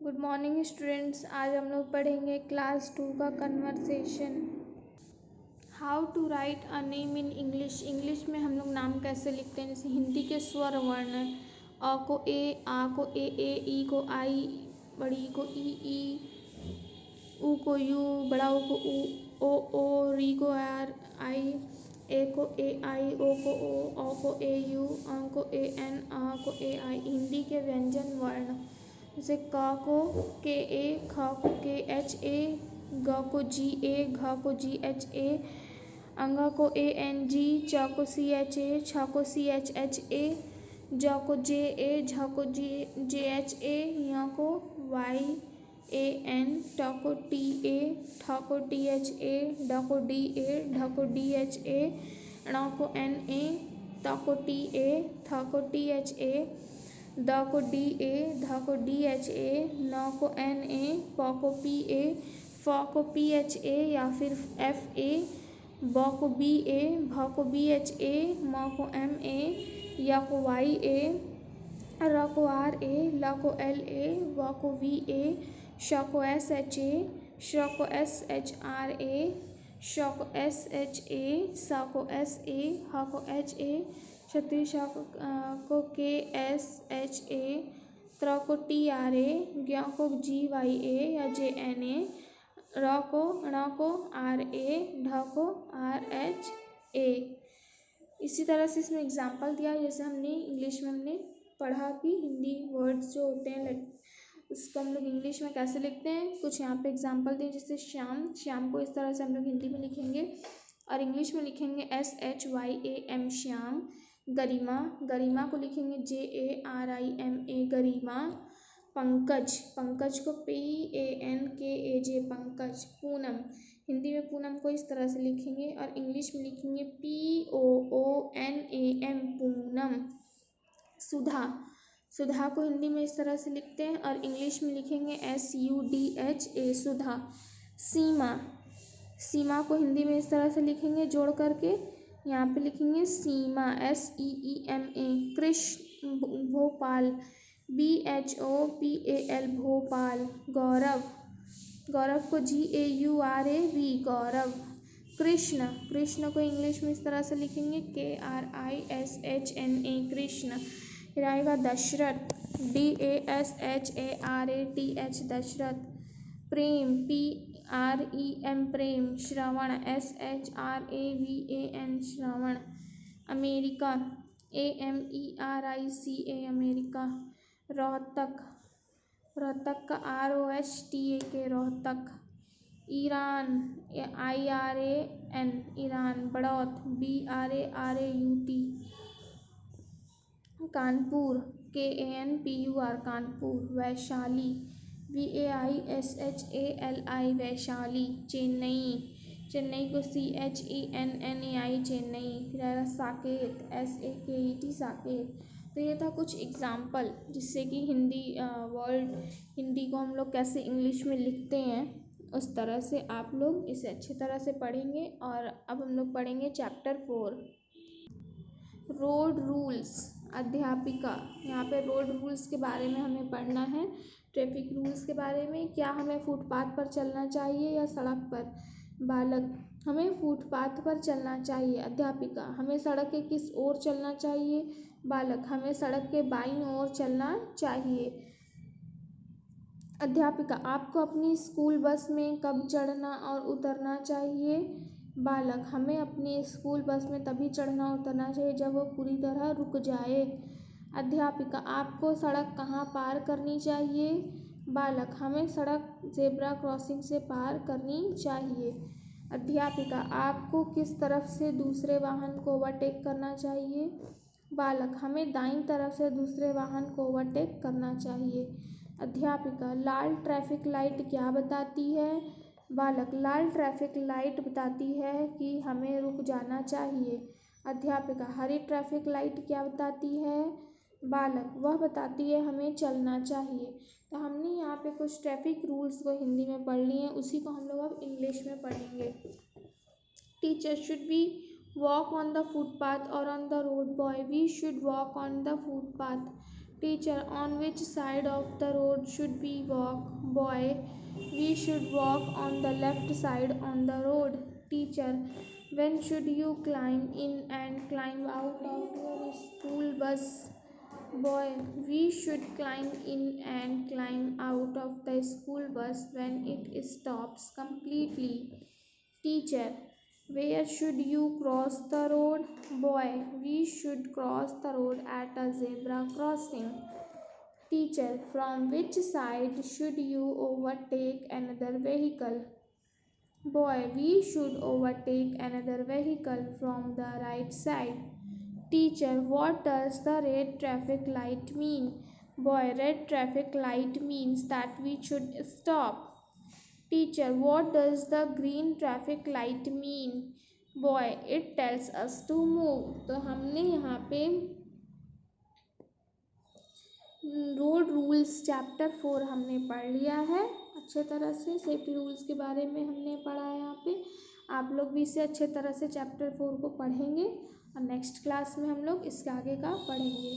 Good morning students. आज हम लोग पढ़ेंगे क्लास 2 का conversation. How to write a name in English. English में हम लोग नाम कैसे लिखते हैं, जैसे हिंदी के स्वर वर्ण, अ को ए, आ को ए, ई को आई, बड़ी ई को ई, ऊ को यू, बड़ा ऊ को ऊ, ओ, री को आर, आई, ए को ए आई, ओ को ए यू, को ए एन, आ को ए आई। हिंदी के व्यंजन वर्ण, जैसे क को के ए, ख को के एच ए, ग को जी ए, घ को जी एच ए, अंग को ए एन जी, च को सी एच ए, छ को सी एच एच ए, ज को जे ए, झ को जे एच ए, य को वाई ए एन, ट को टी ए, ठ को टी एच ए, ड को डी ए, ढ को डी एच ए, ण को एन ए, त को टी ए, थ को टी एच ए, द को डी ए, ध को डी एच ए, न को एन ए, प को पी ए, फ को पी एच ए या फिर एफ ए, ब को बी ए, भ को बी एच ए, म को एम ए, य को वाई ए, र को आर ए, ल को एल ए, व को वी ए, श को एस एच ए, श को एस एच आर ए, श को एस एच ए, स को एस ए, ह को एच ए, क्षत्रिय श को के एस एच ए, त्र को टी आर ए, ज्ञ को जी वाई ए या जे एन ए, ण को आर ए, ढ को आर एच ए। इसी तरह से इसमें एग्जाम्पल दिया है, जैसे हमने इंग्लिश में हमने पढ़ा कि हिंदी वर्ड्स जो होते हैं उसको हम लोग इंग्लिश में कैसे लिखते हैं। कुछ यहाँ पे एग्जाम्पल दिए, जैसे श्याम, श्याम को इस तरह से हम लोग हिंदी में लिखेंगे और इंग्लिश में लिखेंगे SHYAM श्याम। गरिमा, गरिमा को लिखेंगे JARIMA गरिमा। पंकज, पंकज को PANKAJ पंकज। पूनम, हिंदी में पूनम को इस तरह से लिखेंगे और इंग्लिश में लिखेंगे POONAM पूनम। सुधा, सुधा को हिंदी में इस तरह से लिखते हैं और इंग्लिश में लिखेंगे SUDHA सुधा। सीमा, सीमा को हिंदी में इस तरह से लिखेंगे जोड़ करके, यहाँ पे लिखेंगे सीमा SEEMA। कृष्ण, भोपाल BHOPAL भोपाल। गौरव, गौरव को GAURAV गौरव। कृष्ण, कृष्ण को इंग्लिश में इस तरह से लिखेंगे KRISHNA कृष्ण। रहेगा Dasharath DASHARATH Dasharath. Prem PREM Prem. Shravan SHRAVAN Shravan. America AMERICA America. Rohtak, Rohtak का ROHTAK Rohtak. Iran IRAN Iran. Baraut BRARAUT। Kanpur KANPUR Kanpur. Vaishali VAISHALI Vaishali. Chennai, Chennai को CHENNAI चेन्नई। फिर आएगा साकेत SAKET साकेत। तो ये था कुछ एग्जाम्पल जिससे कि हिंदी वर्ड, हिंदी को हम लोग कैसे इंग्लिश में लिखते हैं उस तरह से आप लोग इसे अच्छी तरह से पढ़ेंगे। और अब हम लोग पढ़ेंगे चैप्टर 4 रोड रूल्स। अध्यापिका, यहाँ पे रोड रूल्स के बारे में हमें पढ़ना है। ट्रैफिक रूल्स के बारे में, क्या हमें फुटपाथ पर चलना चाहिए या सड़क पर। बालक, हमें फुटपाथ पर चलना चाहिए। अध्यापिका, हमें सड़क के किस ओर चलना चाहिए। बालक, हमें सड़क के बाईं ओर चलना चाहिए। अध्यापिका, आपको अपनी स्कूल बस में कब चढ़ना और उतरना चाहिए। बालक, हमें अपनी स्कूल बस में तभी चढ़ना उतरना चाहिए जब वो पूरी तरह रुक जाए। अध्यापिका, आपको सड़क कहाँ पार करनी चाहिए। बालक, हमें सड़क ज़ेब्रा क्रॉसिंग से पार करनी चाहिए। अध्यापिका, आपको किस तरफ से दूसरे वाहन को ओवरटेक करना चाहिए। बालक, हमें दाईं तरफ से दूसरे वाहन को ओवरटेक करना चाहिए। अध्यापिका, लाल ट्रैफिक लाइट क्या बताती है। बालक, लाल ट्रैफिक लाइट बताती है कि हमें रुक जाना चाहिए। अध्यापिका, हरी ट्रैफिक लाइट क्या बताती है। बालक, वह बताती है हमें चलना चाहिए। तो हमने यहाँ पे कुछ ट्रैफिक रूल्स को हिंदी में पढ़ लिए हैं, उसी को हम लोग अब इंग्लिश में पढ़ेंगे। Teacher, should be walk on the footpath और on the road. Boy, we should walk on the footpath. Teacher, on which side of the road should we walk? Boy, we should walk on the left side on the road. Teacher, when should you climb in and climb out of your school bus? Boy, we should climb in and climb out of the school bus when it stops completely. Teacher, where should you cross the road? Boy, we should cross the road at a zebra crossing. Teacher, from which side should you overtake another vehicle? Boy, we should overtake another vehicle from the right side. Teacher, what does the red traffic light mean? Boy, red traffic light means that we should stop. Teacher, what does the green traffic light mean? Boy, it tells us to move. तो हमने यहाँ पे road rules chapter 4 हमने पढ़ लिया है अच्छे तरह से। सेफ्टी रूल्स के बारे में हमने पढ़ा है यहाँ पे। आप लोग भी इसे अच्छे तरह से चैप्टर 4 को पढ़ेंगे और नेक्स्ट क्लास में हम लोग इसके आगे का पढ़ेंगे।